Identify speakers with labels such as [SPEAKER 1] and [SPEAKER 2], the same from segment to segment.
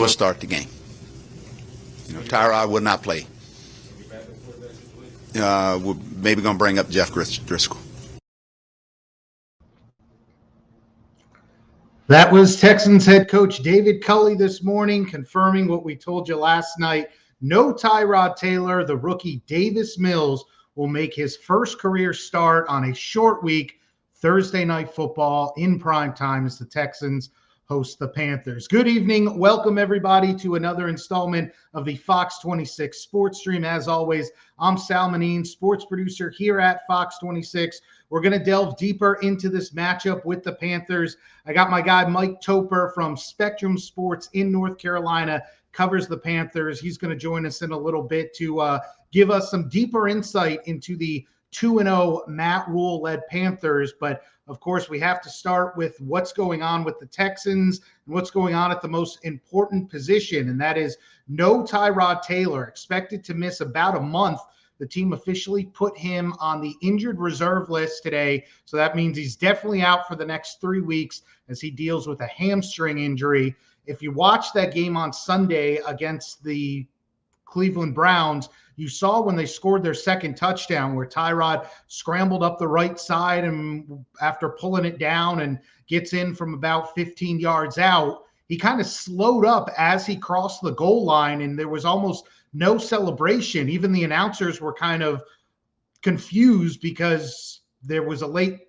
[SPEAKER 1] will start the game. Tyrod will not play. We're maybe going to bring up Jeff Driscoll.
[SPEAKER 2] That was Texans head coach David Culley this morning, confirming what we told you last night. No Tyrod Taylor. The rookie Davis Mills will make his first career start on a short week, Thursday night football in primetime as the Texans host the Panthers. Good evening. Welcome, everybody, to another installment of the Fox 26 Sportstream. As always, I'm Sal Manine, sports producer here at Fox 26. We're going to delve deeper into this matchup with the Panthers. I got my guy Mike Toper from Spectrum Sports in North Carolina, covers the Panthers. He's going to join us in a little bit to give us some deeper insight into the 2-0 Matt Rule-led Panthers. But, of course, we have to start with what's going on with the Texans and what's going on at the most important position, and that is no Tyrod Taylor, expected to miss about a month. The team officially put him on the injured reserve list today, so that means he's definitely out for the next 3 weeks as he deals with a hamstring injury. If you watched that game on Sunday against the Cleveland Browns, you saw when they scored their second touchdown where Tyrod scrambled up the right side and after pulling it down and gets in from about 15 yards out, he kind of slowed up as he crossed the goal line, and there was almost no celebration. Even the announcers were kind of confused because there was a late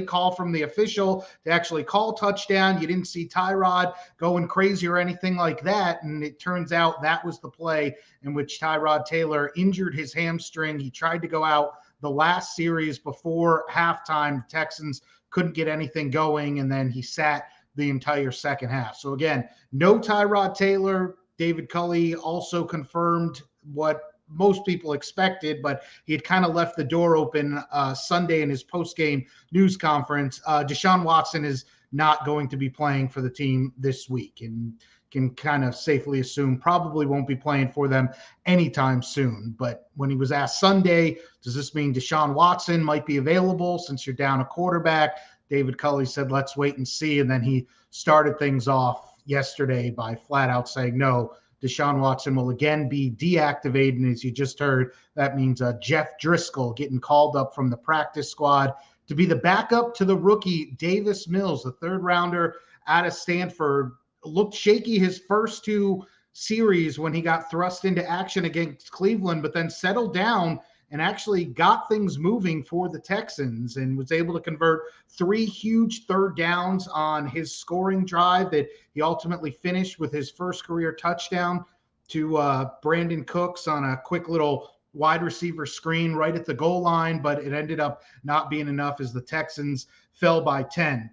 [SPEAKER 2] call from the official to actually call touchdown. You didn't see Tyrod going crazy or anything like that. And it turns out that was the play in which Tyrod Taylor injured his hamstring. He tried to go out the last series before halftime. The Texans couldn't get anything going, and then he sat the entire second half. So again, no Tyrod Taylor. David Culley also confirmed what most people expected, but he had kind of left the door open Sunday in his post-game news conference. Deshaun Watson is not going to be playing for the team this week, and can kind of safely assume probably won't be playing for them anytime soon. But when he was asked Sunday, does this mean Deshaun Watson might be available since you're down a quarterback? David Culley said, let's wait and see. And then he started things off yesterday by flat out saying, no, Deshaun Watson will again be deactivated. And as you just heard, that means Jeff Driscoll getting called up from the practice squad to be the backup to the rookie Davis Mills, the third rounder out of Stanford. Looked shaky his first two series when he got thrust into action against Cleveland, but then settled down and actually got things moving for the Texans and was able to convert 3 huge third downs on his scoring drive that he ultimately finished with his first career touchdown to Brandon Cooks on a quick little wide receiver screen right at the goal line, but it ended up not being enough as the Texans fell by 10.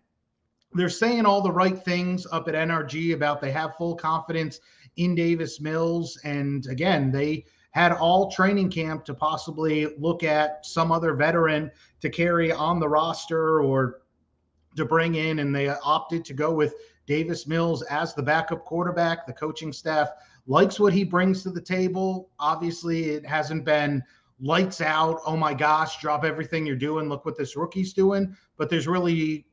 [SPEAKER 2] They're saying all the right things up at NRG about they have full confidence in Davis Mills. And again, they had all training camp to possibly look at some other veteran to carry on the roster or to bring in, and they opted to go with Davis Mills as the backup quarterback. The coaching staff likes what he brings to the table. Obviously, it hasn't been lights out, oh my gosh, drop everything you're doing, look what this rookie's doing. But there's really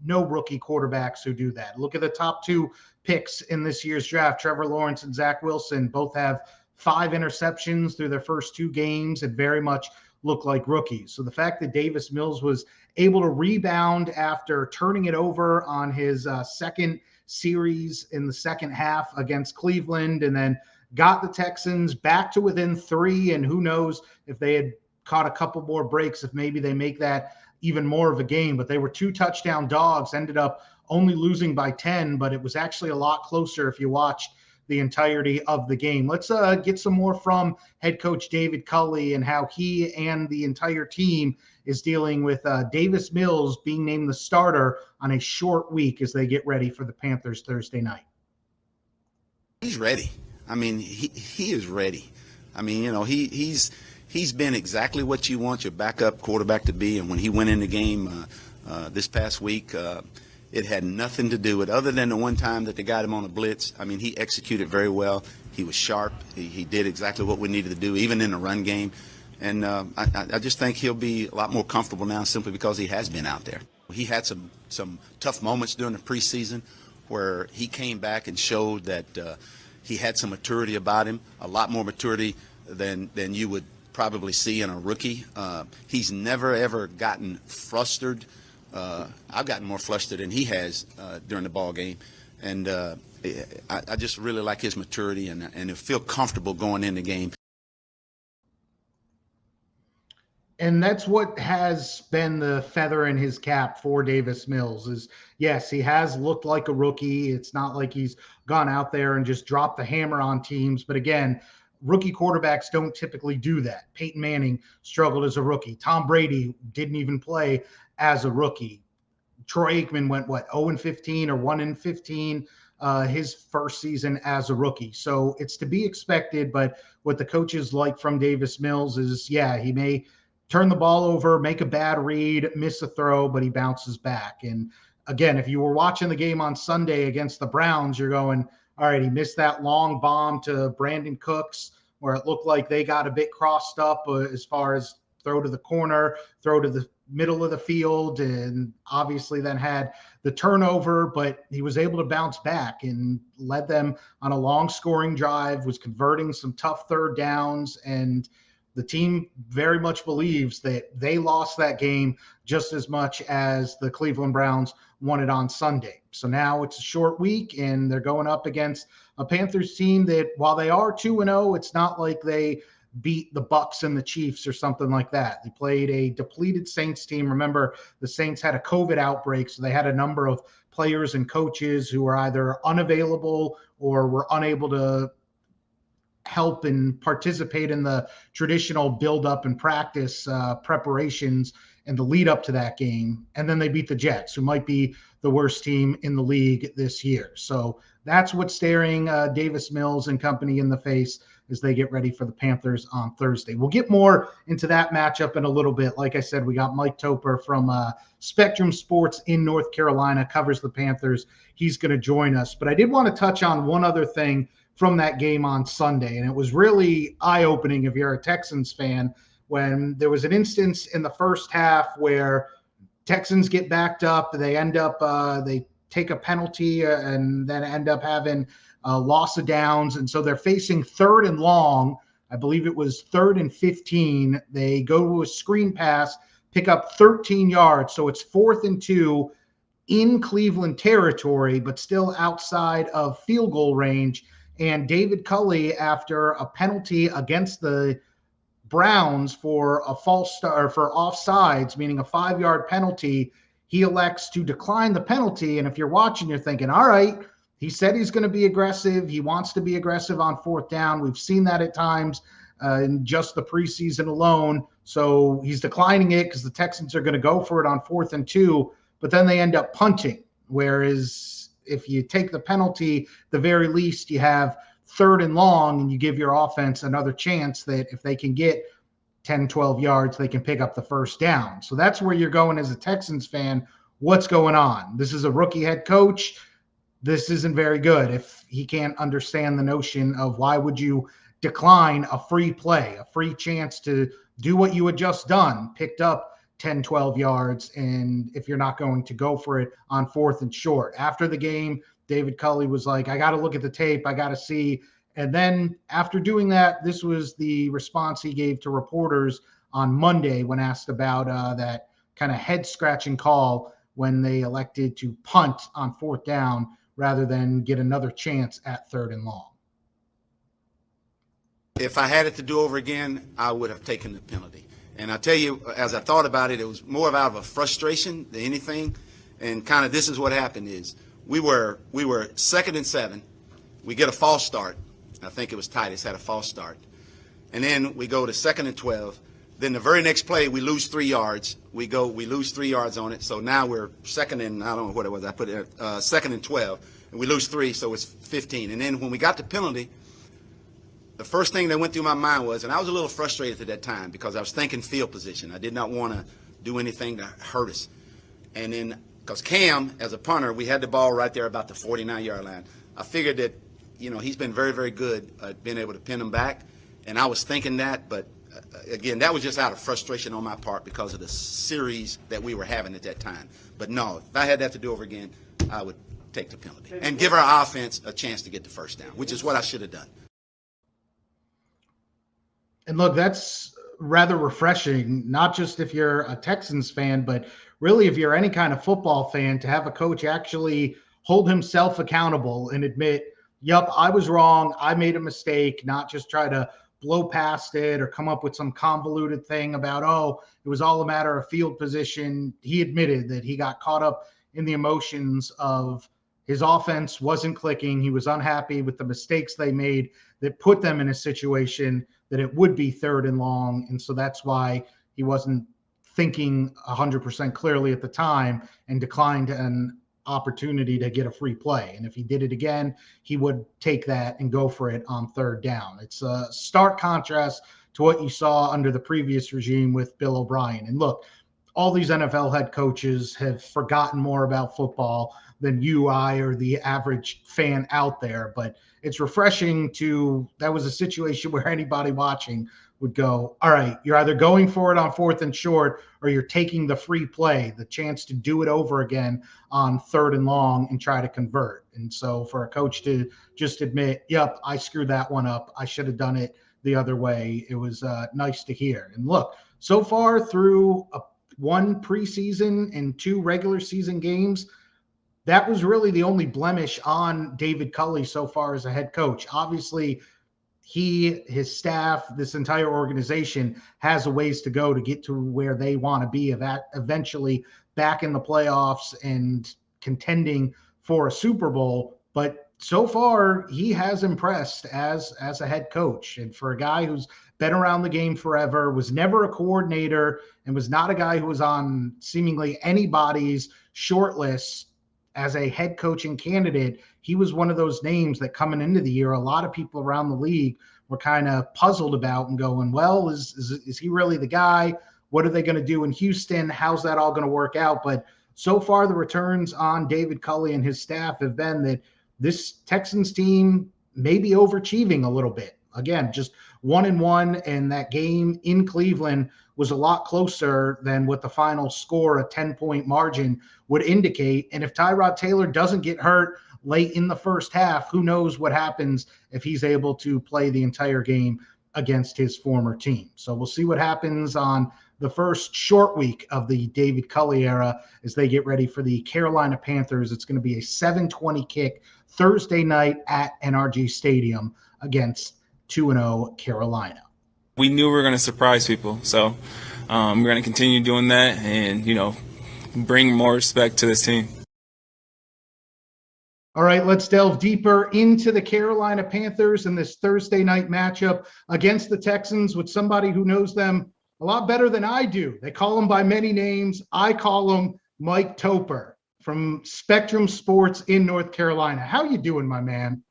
[SPEAKER 2] no rookie quarterbacks who do that. Look at the top 2 picks in this year's draft. Trevor Lawrence and Zach Wilson both have 5 interceptions through their first 2 games and very much look like rookies. So the fact that Davis Mills was able to rebound after turning it over on his second series in the second half against Cleveland and then got the Texans back to within 3, and who knows if they had caught a couple more breaks, if maybe they make that even more of a game. But they were 2 touchdown dogs, ended up only losing by 10, but it was actually a lot closer if you watched the entirety of the game. Let's get some more from head coach David Culley and how he and the entire team is dealing with Davis Mills being named the starter on a short week as they get ready for the Panthers Thursday night.
[SPEAKER 1] He's ready. I mean, he is ready. I mean, you know, he's been exactly what you want your backup quarterback to be. And when he went in the game this past week, it had nothing to do with, other than the one time that they got him on a blitz. I mean, he executed very well. He was sharp. He did exactly what we needed to do, even in the run game. And I just think he'll be a lot more comfortable now simply because he has been out there. He had some tough moments during the preseason where he came back and showed that he had some maturity about him, a lot more maturity than you would probably see in a rookie. He's never, ever gotten flustered. I've gotten more flustered than he has during the ball game. And I just really like his maturity and feel comfortable going in the game.
[SPEAKER 2] And that's what has been the feather in his cap for Davis Mills is, yes, he has looked like a rookie. It's not like he's gone out there and just dropped the hammer on teams. But again, rookie quarterbacks don't typically do that. Peyton Manning struggled as a rookie. Tom Brady didn't even play as a rookie. Troy Aikman went, 0-15 or 1-15 his first season as a rookie. So it's to be expected. But what the coaches like from Davis Mills is, yeah, he may turn the ball over, make a bad read, miss a throw, but he bounces back. And again, if you were watching the game on Sunday against the Browns, you're going, all right, he missed that long bomb to Brandon Cooks where it looked like they got a bit crossed up as far as throw to the corner, throw to the middle of the field, and obviously then had the turnover, but he was able to bounce back and led them on a long scoring drive, was converting some tough third downs, and the team very much believes that they lost that game just as much as the Cleveland Browns won it on Sunday. So now it's a short week, and they're going up against a Panthers team that, while they are 2-0, it's not like they beat the Bucs and the Chiefs or something like that. They played a depleted Saints team. Remember, the Saints had a COVID outbreak, so they had a number of players and coaches who were either unavailable or were unable to help and participate in the traditional build-up and practice preparations and the lead up to that game. And then they beat the Jets, who might be the worst team in the league this year. So that's what's staring Davis Mills and company in the face as they get ready for the Panthers on Thursday. We'll get more into that matchup in a little bit. Like I said, we got Mike Topper from Spectrum Sports in North Carolina, covers the Panthers. He's going to join us. But I did want to touch on one other thing from that game on Sunday, and it was really eye-opening if you're a Texans fan, when there was an instance in the first half where Texans get backed up. They end up they take a penalty and then end up having a loss of downs, and so they're facing 3rd and long. I believe it was 3rd and 15. They go to a screen pass, pick up 13 yards, so it's 4th and 2 in Cleveland territory, but still outside of field goal range. And David Culley, after a penalty against the Browns for a false start, or for offsides, meaning a 5-yard penalty, he elects to decline the penalty. And if you're watching, you're thinking, all right, he said he's going to be aggressive. He wants to be aggressive on 4th down. We've seen that at times in just the preseason alone. So he's declining it because the Texans are going to go for it on 4th and 2, but then they end up punting. Whereas if you take the penalty, the very least you have 3rd and long, and you give your offense another chance that if they can get 10, 12 yards, they can pick up the 1st down. So that's where you're going as a Texans fan. What's going on? This is a rookie head coach. This isn't very good if he can't understand the notion of why would you decline a free play, a free chance to do what you had just done, picked up 10, 12 yards, and if you're not going to go for it on 4th and short. After the game, David Culley was like, I got to look at the tape. I got to see. And then after doing that, this was the response he gave to reporters on Monday when asked about that kind of head-scratching call when they elected to punt on 4th down rather than get another chance at 3rd and long.
[SPEAKER 1] If I had it to do over again, I would have taken the penalty. And I tell you, as I thought about it, it was more out of a frustration than anything. And kind of this is what happened is we were 2nd and 7. We get a false start. I think it was Titus had a false start. And then we go to 2nd and 12. Then the very next play, we lose 3 yards. We lose 3 yards on it. So now we're 2nd and, I don't know what it was. I put it 2nd and 12. And we lose 3, so it's 15. And then when we got the penalty, the first thing that went through my mind was, and I was a little frustrated at that time because I was thinking field position. I did not want to do anything to hurt us. And then, because Cam, as a punter, we had the ball right there about the 49-yard line. I figured that, he's been very, very good at being able to pin them back. And I was thinking that, but again, that was just out of frustration on my part because of the series that we were having at that time. But no, if I had that to do over again, I would take the penalty and give our offense a chance to get the first down, which is what I should have done.
[SPEAKER 2] And look, that's rather refreshing, not just if you're a Texans fan, but really if you're any kind of football fan, to have a coach actually hold himself accountable and admit, yep, I was wrong, I made a mistake, not just try to blow past it or come up with some convoluted thing about, oh, it was all a matter of field position. He admitted that he got caught up in the emotions of his offense wasn't clicking. He was unhappy with the mistakes they made that put them in a situation that it would be 3rd and long. And so that's why he wasn't thinking 100% clearly at the time and declined an opportunity to get a free play. And if he did it again, he would take that and go for it on 3rd down. It's a stark contrast to what you saw under the previous regime with Bill O'Brien. And look, all these NFL head coaches have forgotten more about football than you, I, or the average fan out there. But it's refreshing that was a situation where anybody watching would go, all right, you're either going for it on 4th and short, or you're taking the free play, the chance to do it over again on 3rd and long and try to convert. And so for a coach to just admit, yep, I screwed that one up, I should have done it the other way, it was nice to hear. And look, so far through one preseason and 2 regular season games, that was really the only blemish on David Culley so far as a head coach. Obviously, his staff, this entire organization has a ways to go to get to where they want to be, eventually back in the playoffs and contending for a Super Bowl. But so far, he has impressed as a head coach. And for a guy who's been around the game forever, was never a coordinator, and was not a guy who was on seemingly anybody's short list as a head coaching candidate, he was one of those names that coming into the year, a lot of people around the league were kind of puzzled about and going, well, is he really the guy? What are they going to do in Houston? How's that all going to work out? But so far, the returns on David Culley and his staff have been that this Texans team may be overachieving a little bit. Again, just 1-1, and that game in Cleveland was a lot closer than what the final score, a 10-point margin, would indicate. And if Tyrod Taylor doesn't get hurt late in the first half, who knows what happens if he's able to play the entire game against his former team. So we'll see what happens on the first short week of the David Culley era as they get ready for the Carolina Panthers. It's going to be a 7:20 kick Thursday night at NRG Stadium against 2-0 Carolina.
[SPEAKER 3] We knew we were going to surprise people, so we're going to continue doing that and, bring more respect to this team.
[SPEAKER 2] All right, let's delve deeper into the Carolina Panthers and this Thursday night matchup against the Texans with somebody who knows them a lot better than I do. They call him by many names. I call him Mike Topper from Spectrum Sports in North Carolina. How you doing, my man?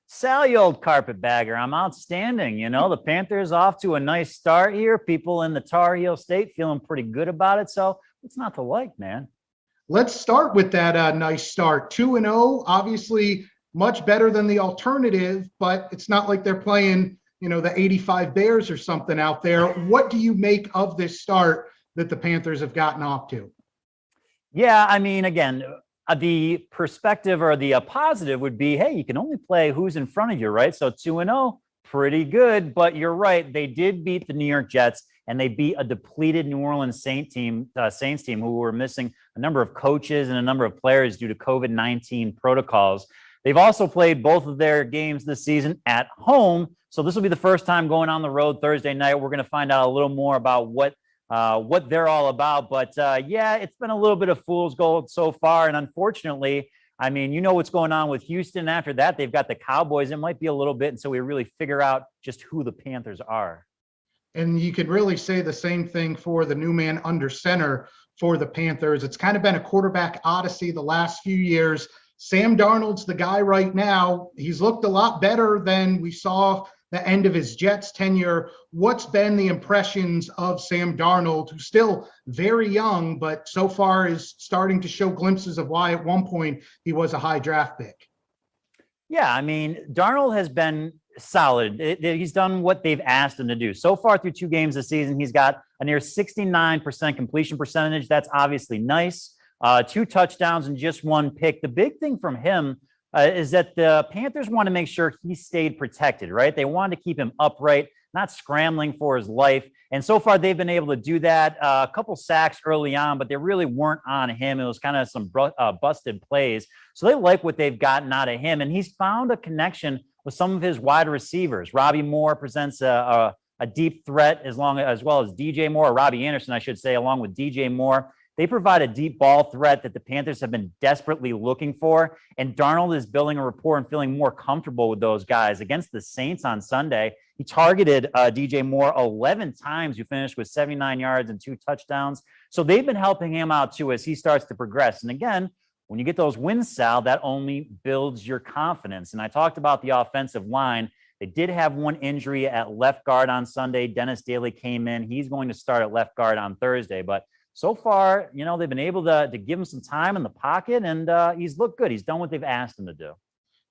[SPEAKER 4] Sal, you old carpetbagger. I'm outstanding. The Panthers off to a nice start here. People in the Tar Heel State feeling pretty good about it. So what's not to like, man?
[SPEAKER 2] Let's start with that nice start. 2-0, obviously much better than the alternative, but it's not like they're playing, the 85 Bears or something out there. What do you make of this start that the Panthers have gotten off to?
[SPEAKER 4] Yeah, I mean, again, the perspective or the positive would be, hey, you can only play who's in front of you, right? So 2-0, pretty good. But you're right. They did beat the New York Jets, and they beat a depleted New Orleans Saints team who were missing a number of coaches and a number of players due to COVID-19 protocols. They've also played both of their games this season at home. So this will be the first time going on the road Thursday night. We're going to find out a little more about what they're all about. But yeah, it's been a little bit of fool's gold so far. And unfortunately, I mean, what's going on with Houston. After that, they've got the Cowboys. It might be a little bit until we really figure out just who the Panthers are.
[SPEAKER 2] And you could really say the same thing for the new man under center for the Panthers. It's kind of been a quarterback odyssey the last few years. Sam Darnold's the guy right now. He's looked a lot better than we saw the end of his Jets tenure. What's been the impressions of Sam Darnold, who's still very young, but so far is starting to show glimpses of why at one point he was a high draft pick? Yeah,
[SPEAKER 4] I mean, Darnold has been solid. He's done what they've asked him to do. So far through 2 games this season, he's got a near 69% completion percentage. That's obviously nice. 2 touchdowns and just 1 pick. The big thing from him is that the Panthers want to make sure he stayed protected, right? They wanted to keep him upright, not scrambling for his life. And so far, they've been able to do that. A couple sacks early on, but they really weren't on him. It was kind of some busted plays. So they like what they've gotten out of him. And he's found a connection with some of his wide receivers. Robbie Moore presents a deep threat as well as DJ Moore, or Robbie Anderson, I should say, along with DJ Moore. They provide a deep ball threat that the Panthers have been desperately looking for. And Darnold is building a rapport and feeling more comfortable with those guys. Against the Saints on Sunday, he targeted DJ Moore 11 times, who finished with 79 yards and 2 touchdowns. So they've been helping him out too as he starts to progress. And again, when you get those wins, Sal, that only builds your confidence. And I talked about the offensive line. They did have 1 injury at left guard on Sunday. Dennis Daly came in. He's going to start at left guard on Thursday. But so far, they've been able to give him some time in the pocket, and he's looked good. He's done what they've asked him to do.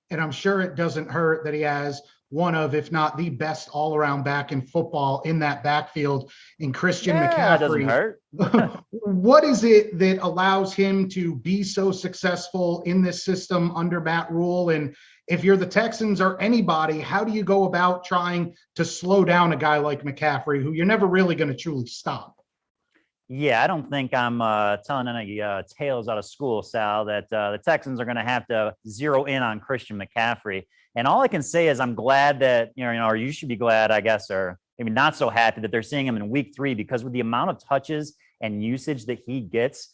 [SPEAKER 2] And I'm sure it doesn't hurt that he has one of, if not the best all-around back in football in that backfield in Christian McCaffrey.
[SPEAKER 4] It doesn't hurt.
[SPEAKER 2] What is it that allows him to be so successful in this system under Matt Rule? And if you're the Texans or anybody, how do you go about trying to slow down a guy like McCaffrey, who you're never really going to truly stop?
[SPEAKER 4] Yeah, I don't think I'm telling any tales out of school, Sal, that the Texans are going to have to zero in on Christian McCaffrey. And all I can say is I'm glad that, or you should be glad, I guess, or maybe not so happy that they're seeing him in week 3, because with the amount of touches and usage that he gets,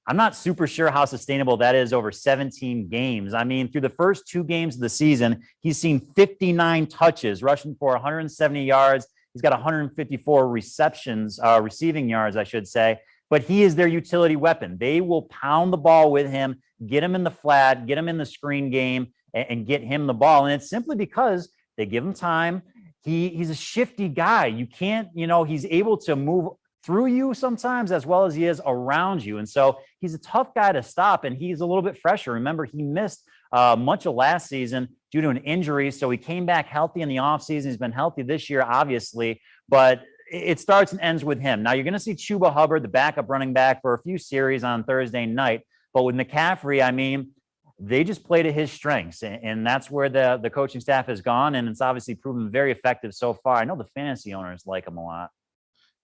[SPEAKER 4] I'm not super sure how sustainable that is over 17 games. I mean, through the first 2 games of the season, he's seen 59 touches, rushing for 170 yards. He's got 154 receptions, receiving yards, I should say. But he is their utility weapon. They will pound the ball with him, get him in the flat, get him in the screen game, and get him the ball. And it's simply because they give him time. He's a shifty guy. You can't, he's able to move through you sometimes as well as he is around you. And so he's a tough guy to stop, and he's a little bit fresher. Remember, he missed much of last season due to an injury. So he came back healthy in the offseason. He's been healthy this year, obviously, but it starts and ends with him. Now you're going to see Chuba Hubbard, the backup running back, for a few series on Thursday night. But with McCaffrey, I mean, they just play to his strengths, and that's where the coaching staff has gone. And it's obviously proven very effective so far. I know the fantasy owners like him a lot.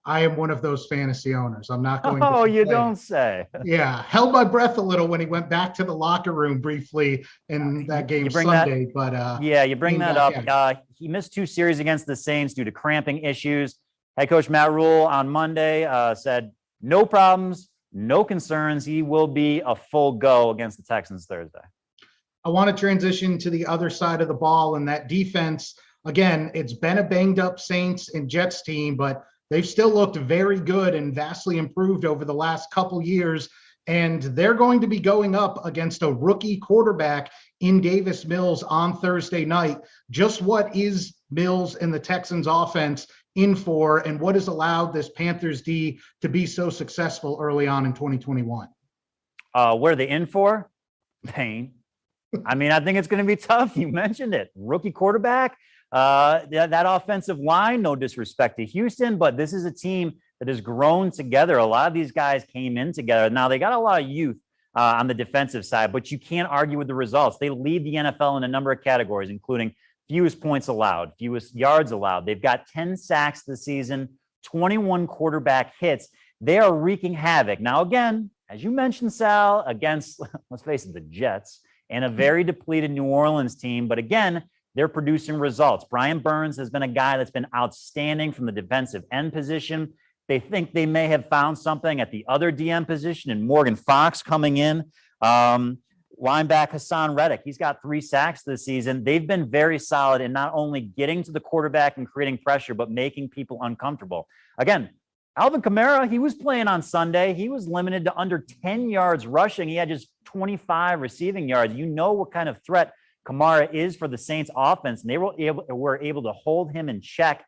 [SPEAKER 2] I am one of those fantasy owners. I'm not going to.
[SPEAKER 4] Oh, you don't say.
[SPEAKER 2] Yeah. Held my breath a little when he went back to the locker room briefly in that game Sunday.
[SPEAKER 4] You bring that up. He missed 2 series against the Saints due to cramping issues. Head coach Matt Rule on Monday said, no problems, no concerns. He will be a full go against the Texans Thursday.
[SPEAKER 2] I want to transition to the other side of the ball, and that defense. Again, it's been a banged up Saints and Jets team, but they've still looked very good and vastly improved over the last couple years. And they're going to be going up against a rookie quarterback in Davis Mills on Thursday night. Just what is Mills and the Texans offense in for, and what has allowed this Panthers D to be so successful early on in 2021?
[SPEAKER 4] What are they in for? Pain. I mean, I think it's going to be tough. You mentioned it. Rookie quarterback. That offensive line, no disrespect to Houston, but this is a team that has grown together. A lot of these guys came in together. Now, they got a lot of youth on the defensive side, but you can't argue with the results. They lead the NFL in a number of categories, including fewest points allowed, fewest yards allowed. They've got 10 sacks this season, 21 quarterback hits. They are wreaking havoc. Now, again, as you mentioned, Sal, against, let's face it, the Jets and a very depleted New Orleans team. But again, they're producing results. Brian Burns has been a guy that's been outstanding from the defensive end position. They think they may have found something at the other DM position, and Morgan Fox coming in. Linebacker Hassan Reddick, he's got 3 sacks this season. They've been very solid in not only getting to the quarterback and creating pressure, but making people uncomfortable. Again, Alvin Kamara, he was playing on Sunday. He was limited to under 10 yards rushing. He had just 25 receiving yards. You know what kind of threat Kamara is for the Saints offense, and they were able to hold him in check.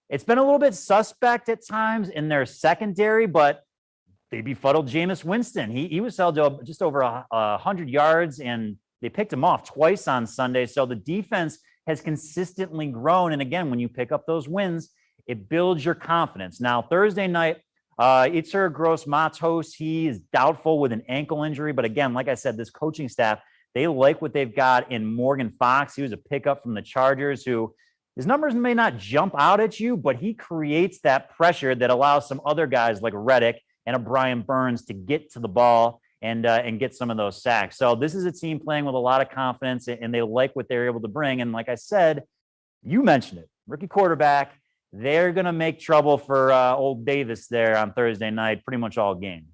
[SPEAKER 4] It's been a little bit suspect at times in their secondary, but they befuddled Jameis Winston. He was held to just over 100 yards, and they picked him off twice on Sunday. So the defense has consistently grown. And again, when you pick up those wins, it builds your confidence. Now, Thursday night, Itzer Gross-Matos, he is doubtful with an ankle injury. But again, like I said, this coaching staff, they like what they've got in Morgan Fox. He was a pickup from the Chargers who his numbers may not jump out at you, but he creates that pressure that allows some other guys like Reddick and a Brian Burns to get to the ball and get some of those sacks. So this is a team playing with a lot of confidence, and they like what they're able to bring. And like I said, you mentioned it, rookie quarterback, they're going to make trouble for old Davis there on Thursday night, pretty much all game.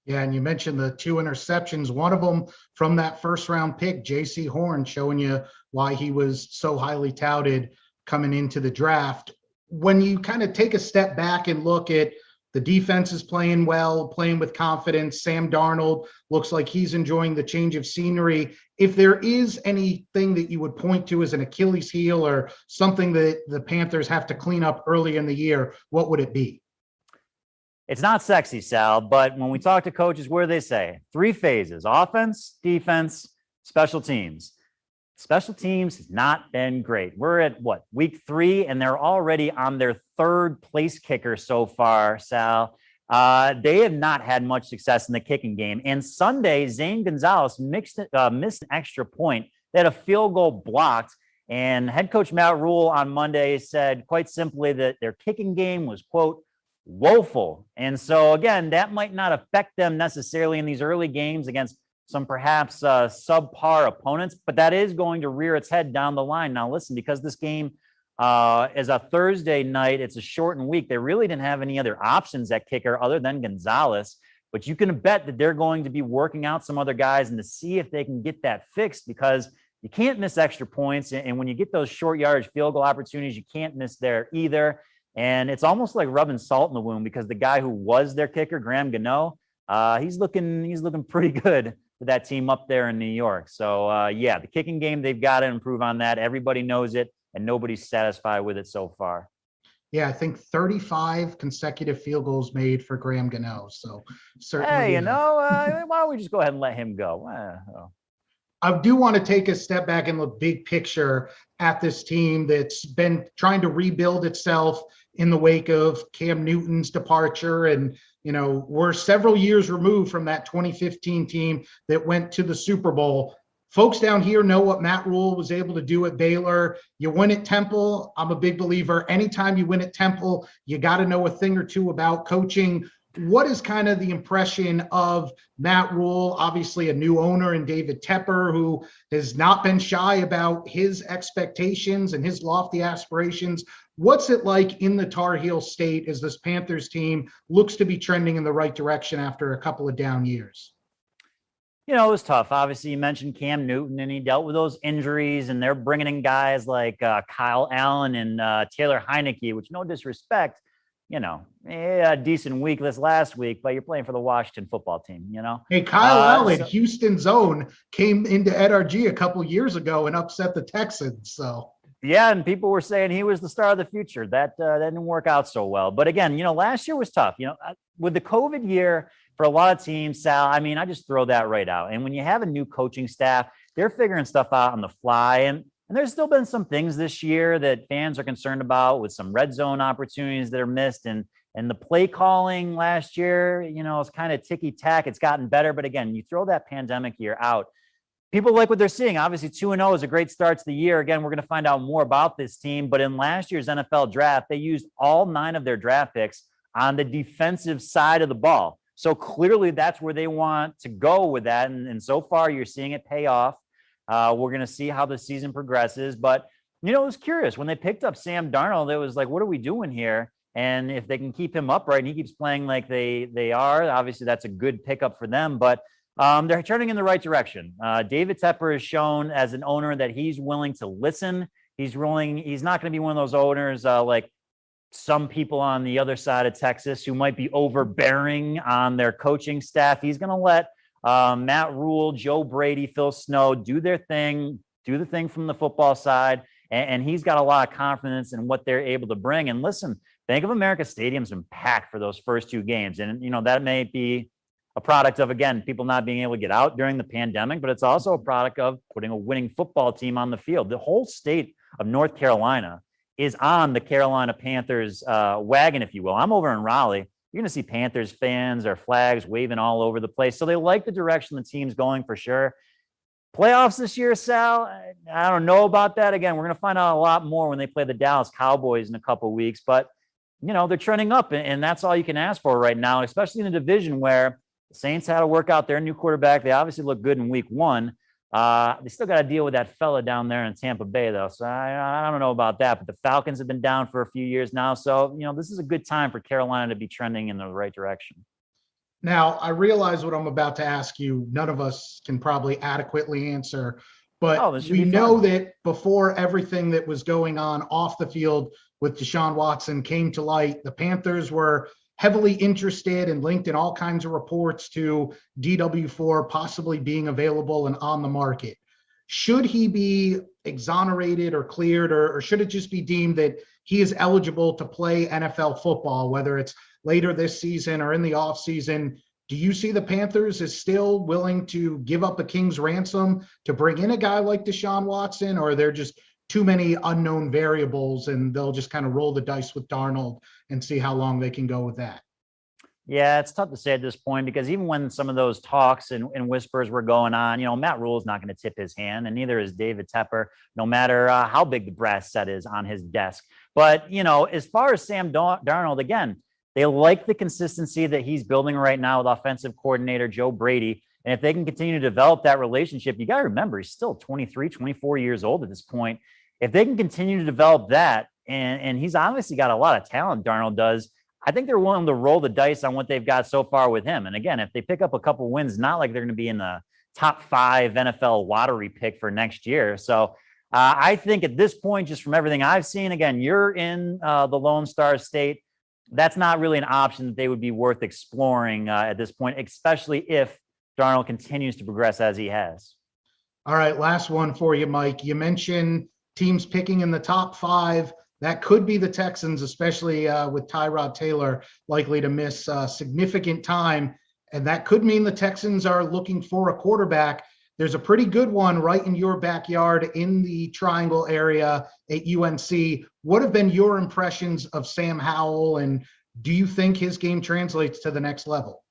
[SPEAKER 2] Yeah, and you mentioned the 2 interceptions, one of them from that first-round pick, J.C. Horn, showing you why he was so highly touted coming into the draft. When you kind of take a step back and look at the defense is playing well, playing with confidence. Sam Darnold looks like he's enjoying the change of scenery. If there is anything that you would point to as an Achilles heel or something that the Panthers have to clean up early in the year, what would it be?
[SPEAKER 4] It's not sexy, Sal, but when we talk to coaches, what do they say? 3 phases: offense, defense, special teams. Special teams has not been great. We're at week 3, and they're already on their 3rd place kicker so far, Sal. They have not had much success in the kicking game. And Sunday, Zane Gonzalez missed an extra point. They had a field goal blocked, and head coach Matt Rule on Monday said quite simply that their kicking game was, quote, woeful. And so, again, that might not affect them necessarily in these early games against some perhaps subpar opponents, but that is going to rear its head down the line. Now, listen, because this game is a Thursday night, it's a shortened week, they really didn't have any other options at kicker other than Gonzalez, but you can bet that they're going to be working out some other guys and to see if they can get that fixed, because you can't miss extra points. And when you get those short yardage field goal opportunities, you can't miss there either. And it's almost like rubbing salt in the wound, because the guy who was their kicker, Graham Gano, he's looking pretty good for that team up there in New York. So, yeah, the kicking game, they've got to improve on that. Everybody knows it, and nobody's satisfied with it so far. Yeah,
[SPEAKER 2] I think 35 consecutive field goals made for Graham Gano. So, certainly.
[SPEAKER 4] Hey, why don't we just go ahead and let him go?
[SPEAKER 2] I do want to take a step back and look big picture at this team that's been trying to rebuild itself in the wake of Cam Newton's departure. And, we're several years removed from that 2015 team that went to the Super Bowl. Folks down here know what Matt Rule was able to do at Baylor. You win at Temple. I'm a big believer. Anytime you win at Temple, you got to know a thing or two about coaching. What is kind of the impression of Matt Rule? Obviously a new owner in David Tepper, who has not been shy about his expectations and his lofty aspirations. What's it like in the Tar Heel state as this Panthers team looks to be trending in the right direction after a couple of down years?
[SPEAKER 4] It was tough. Obviously, you mentioned Cam Newton, and he dealt with those injuries, and they're bringing in guys like Kyle Allen and Taylor Heineke, which, no disrespect, a decent week this last week, but you're playing for the Washington football team,
[SPEAKER 2] Hey, Kyle Allen, Houston's own, came into NRG a couple years ago and upset the Texans. So
[SPEAKER 4] yeah, and people were saying he was the star of the future. That didn't work out so well. But again, last year was tough. With the COVID year for a lot of teams, Sal, I just throw that right out. And when you have a new coaching staff, they're figuring stuff out on the fly. And there's still been some things this year that fans are concerned about, with some red zone opportunities that are missed. And the play calling last year, it's kind of ticky-tack. It's gotten better. But again, you throw that pandemic year out, people like what they're seeing. Obviously, 2-0 is a great start to the year. Again, we're going to find out more about this team. But in last year's NFL draft, they used all 9 of their draft picks on the defensive side of the ball. So clearly that's where they want to go with that. And so far, you're seeing it pay off. We're going to see how the season progresses. But, it was curious. When they picked up Sam Darnold, it was like, what are we doing here? And if they can keep him upright and he keeps playing like they are, obviously that's a good pickup for them. But they're turning in the right direction. David Tepper has shown as an owner that he's willing to listen. He's not going to be one of those owners like some people on the other side of Texas who might be overbearing on their coaching staff. He's going to let Matt Rule, Joe Brady, Phil Snow do their thing, do the thing from the football side. And he's got a lot of confidence in what they're able to bring. And listen, Bank of America Stadium's been packed for those first 2 games. And, that may be a product of, again, people not being able to get out during the pandemic, but it's also a product of putting a winning football team on the field. The whole state of North Carolina is on the Carolina Panthers wagon, if you will. I'm over in Raleigh. you're going to see Panthers fans or flags waving all over the place. So they like the direction the team's going for sure. Playoffs this year, Sal, I don't know about that. Again, we're going to find out a lot more when they play the Dallas Cowboys in a couple of weeks. But, they're trending up, and that's all you can ask for right now, especially in a division where the Saints had to work out their new quarterback. They obviously look good in week 1. They still got to deal with that fella down there in Tampa Bay, though. So I don't know about that. But the Falcons have been down for a few years now. So, this is a good time for Carolina to be trending in the right direction.
[SPEAKER 2] Now, I realize what I'm about to ask you, none of us can probably adequately answer. But we know that before everything that was going on off the field with Deshaun Watson came to light, the Panthers were heavily interested and linked in all kinds of reports to DW4 possibly being available and on the market. Should he be exonerated or cleared, or should it just be deemed that he is eligible to play NFL football, whether it's later this season or in the offseason? Do you see the Panthers as still willing to give up a king's ransom to bring in a guy like Deshaun Watson, or are there just too many unknown variables and they'll just kind of roll the dice with Darnold and see how long they can go with that?
[SPEAKER 4] Yeah, it's tough to say at this point, because even when some of those talks and whispers were going on, Matt Rule is not going to tip his hand, and neither is David Tepper, no matter how big the brass set is on his desk. But, as far as Sam Darnold, again, they like the consistency that he's building right now with offensive coordinator Joe Brady. And if they can continue to develop that relationship, you got to remember, he's still 23, 24 years old at this point. If they can continue to develop that, and he's obviously got a lot of talent, Darnold does, I think they're willing to roll the dice on what they've got so far with him. And again, if they pick up a couple wins, not like they're going to be in the top 5 NFL lottery pick for next year. So I think at this point, just from everything I've seen, again, you're in the Lone Star State. That's not really an option that they would be worth exploring at this point, especially if Darnold continues to progress as he has.
[SPEAKER 2] All right, last one for you, Mike. You mentioned teams picking in the top 5. That could be the Texans, especially with Tyrod Taylor likely to miss significant time. And that could mean the Texans are looking for a quarterback. There's a pretty good one right in your backyard in the Triangle area at UNC. What have been your impressions of Sam Howell, and do you think his game translates to the next level?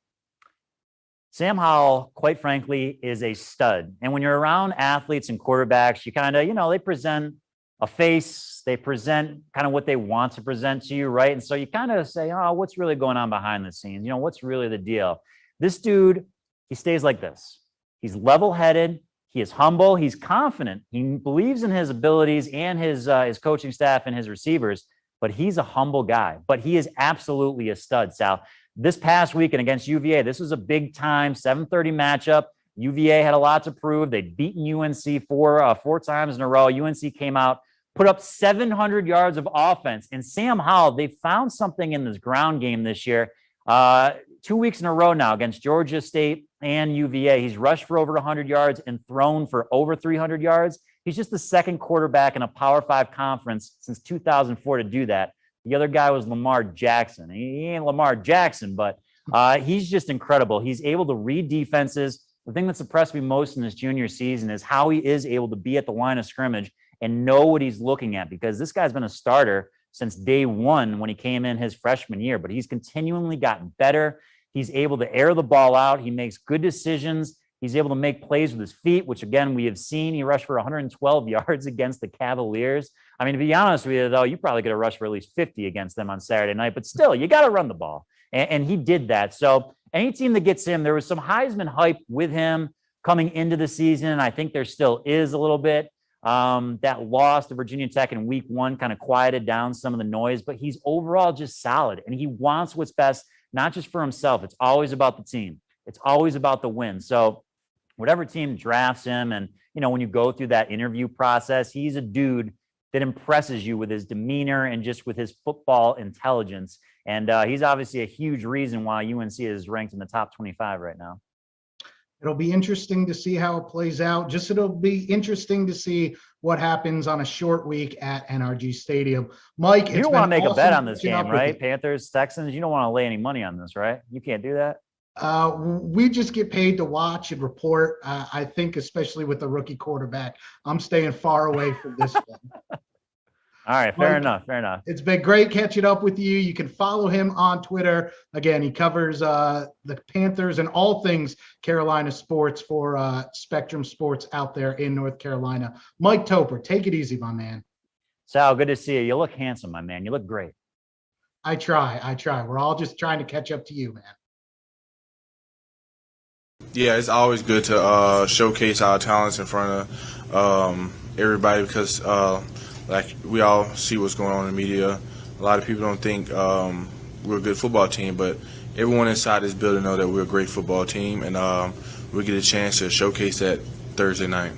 [SPEAKER 4] Sam Howell, quite frankly, is a stud. And when you're around athletes and quarterbacks, you kind of, they present a face, they present kind of what they want to present to you, right? And so you kind of say, oh, what's really going on behind the scenes? What's really the deal? This dude, he stays like this. He's level-headed. He is humble. He's confident. He believes in his abilities and his coaching staff and his receivers, but he's a humble guy. But he is absolutely a stud, Sal. This past weekend against UVA, this was a big-time 7:30 matchup. UVA had a lot to prove. They'd beaten UNC four times in a row. UNC came out, put up 700 yards of offense. And Sam Howell, they found something in this ground game this year. 2 weeks in a row now against Georgia State and UVA. He's rushed for over 100 yards and thrown for over 300 yards. He's just the second quarterback in a Power 5 conference since 2004 to do that. The other guy was Lamar Jackson. He ain't Lamar Jackson, but he's just incredible. He's able to read defenses. The thing that's impressed me most in his junior season is how he is able to be at the line of scrimmage and know what he's looking at, because this guy's been a starter since day one when he came in his freshman year, but he's continually gotten better. He's able to air the ball out. He makes good decisions. He's able to make plays with his feet, which, again, we have seen. He rushed for 112 yards against the Cavaliers. I mean, to be honest with you, though, you probably could have rushed for at least 50 against them on Saturday night, but still, you got to run the ball. And he did that. So any team that gets him, there was some Heisman hype with him coming into the season. I think there still is a little bit. That loss to Virginia Tech in week 1 kind of quieted down some of the noise, but he's overall just solid, and he wants what's best, not just for himself. It's always about the team. It's always about the win. So whatever team drafts him, and, when you go through that interview process, he's a dude that impresses you with his demeanor and just with his football intelligence. And he's obviously a huge reason why UNC is ranked in the top 25 right now.
[SPEAKER 2] It'll be interesting to see how it plays out. It'll be interesting to see what happens on a short week at NRG Stadium. Mike,
[SPEAKER 4] you don't want to make a bet on this game, right? Panthers, Texans. You don't want to lay any money on this, right? You can't do that.
[SPEAKER 2] We just get paid to watch and report. I think, especially with the rookie quarterback, I'm staying far away from this one.
[SPEAKER 4] All right, fair
[SPEAKER 2] Mike,
[SPEAKER 4] enough, fair enough.
[SPEAKER 2] It's been great catching up with you. You can follow him on Twitter. Again, he covers the Panthers and all things Carolina sports for Spectrum Sports out there in North Carolina. Mike Toper, take it easy, my man.
[SPEAKER 4] Sal, good to see you. You look handsome, my man. You look great.
[SPEAKER 2] I try. We're all just trying to catch up to you, man.
[SPEAKER 5] Yeah, it's always good to showcase our talents in front of everybody because like we all see what's going on in the media. A lot of people don't think we're a good football team, but everyone inside this building know that we're a great football team, and we get a chance to showcase that Thursday night.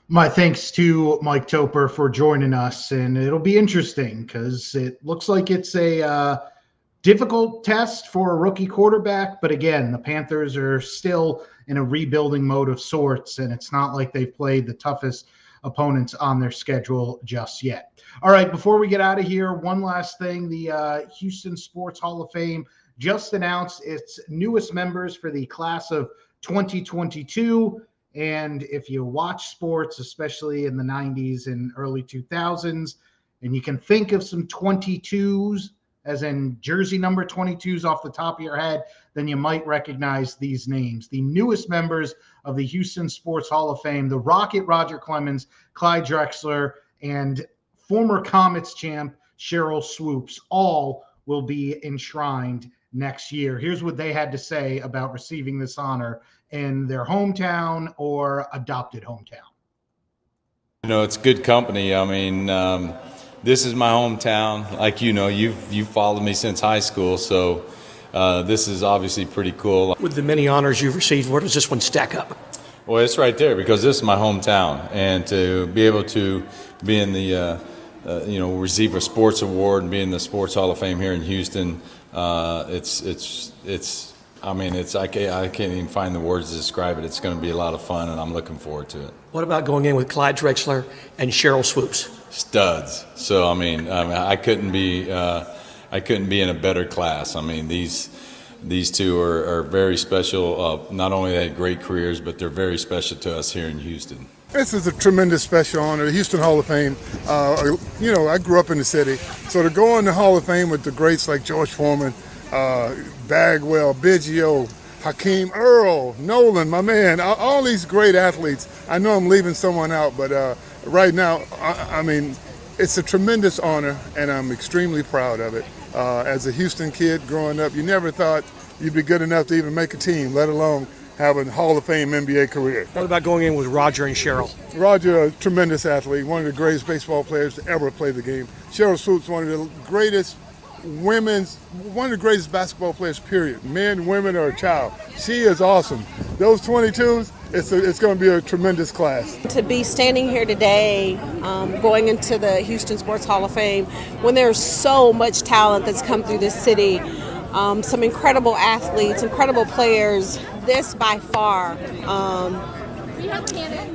[SPEAKER 2] My thanks to Mike Toper for joining us, and it'll be interesting because it looks like it's a difficult test for a rookie quarterback. But again, the Panthers are still in a rebuilding mode of sorts, and it's not like they've played the toughest opponents on their schedule just yet. All right, before we get out of here, one last thing. The Houston Sports Hall of Fame just announced its newest members for the class of 2022. And if you watch sports, especially in the 90s and early 2000s, and you can think of some 22s, as in jersey number 22s off the top of your head, then you might recognize these names. The newest members of the Houston Sports Hall of Fame, the Rocket Roger Clemens, Clyde Drexler, and former Comets champ Cheryl Swoops, all will be enshrined next year. Here's what they had to say about receiving this honor in their hometown or adopted hometown.
[SPEAKER 6] You know, it's good company. I mean, this is my hometown. Like, you know, you've followed me since high school, so this is obviously pretty cool.
[SPEAKER 7] With the many honors you've received, where does this one stack up?
[SPEAKER 6] Well, it's right there because this is my hometown, and to be able to be in the receive a sports award and be in the Sports Hall of Fame here in Houston, I can't even find the words to describe it. It's going to be a lot of fun, and I'm looking forward to it.
[SPEAKER 7] What about going in with Clyde Drexler and Cheryl Swoops?
[SPEAKER 6] Studs. So I couldn't be in a better class. I mean, these two are very special. Not only they had great careers, but they're very special to us here in Houston.
[SPEAKER 8] This is a tremendous special honor. The Houston Hall of Fame, I grew up in the city. So to go in the Hall of Fame with the greats like George Foreman, Bagwell, Biggio, Hakeem, Earl, Nolan, my man, all these great athletes. I know I'm leaving someone out, but right now, it's a tremendous honor, and I'm extremely proud of it. As a Houston kid growing up, you never thought you'd be good enough to even make a team, let alone have a Hall of Fame NBA career.
[SPEAKER 7] What about going in with Roger and Cheryl?
[SPEAKER 8] Roger, a tremendous athlete, one of the greatest baseball players to ever play the game. Cheryl Swoops, one of the greatest basketball players, period. Men, women, or a child. She is awesome. Those 22s, it's going to be a tremendous class.
[SPEAKER 9] To be standing here today, going into the Houston Sports Hall of Fame, when there's so much talent that's come through this city, some incredible athletes, incredible players, this by far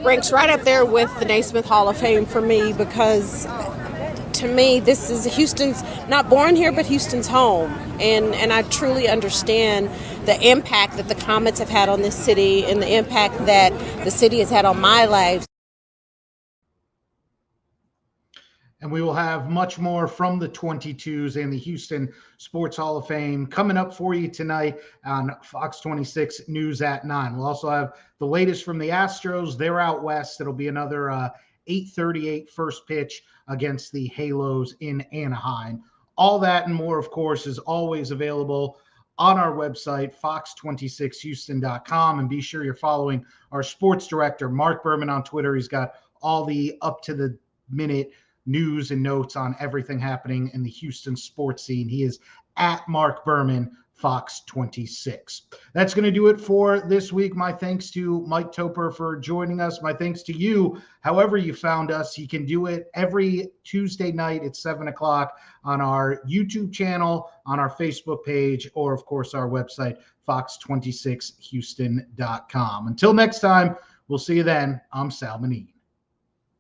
[SPEAKER 9] ranks right up there with the Naismith Hall of Fame for me, because to me, this is Houston's, not born here, but Houston's home. And I truly understand the impact that the Comets have had on this city and the impact that the city has had on my life.
[SPEAKER 2] And we will have much more from the 22s and the Houston Sports Hall of Fame coming up for you tonight on Fox 26 News at 9. We'll also have the latest from the Astros. They're out west. It'll be another 8:38 first pitch against the Halos in Anaheim. All that and more, of course, is always available on our website, fox26houston.com. And be sure you're following our sports director, Mark Berman, on Twitter. He's got all the up-to-the-minute news and notes on everything happening in the Houston sports scene. He is at Mark Berman, Fox 26. That's going to do it for this week. My thanks to Mike Toper for joining us. My thanks to you, however you found us. You can do it every Tuesday night at 7 o'clock on our YouTube channel, on our Facebook page, or, of course, our website, fox26houston.com. Until next time, we'll see you then. I'm Sal Manini.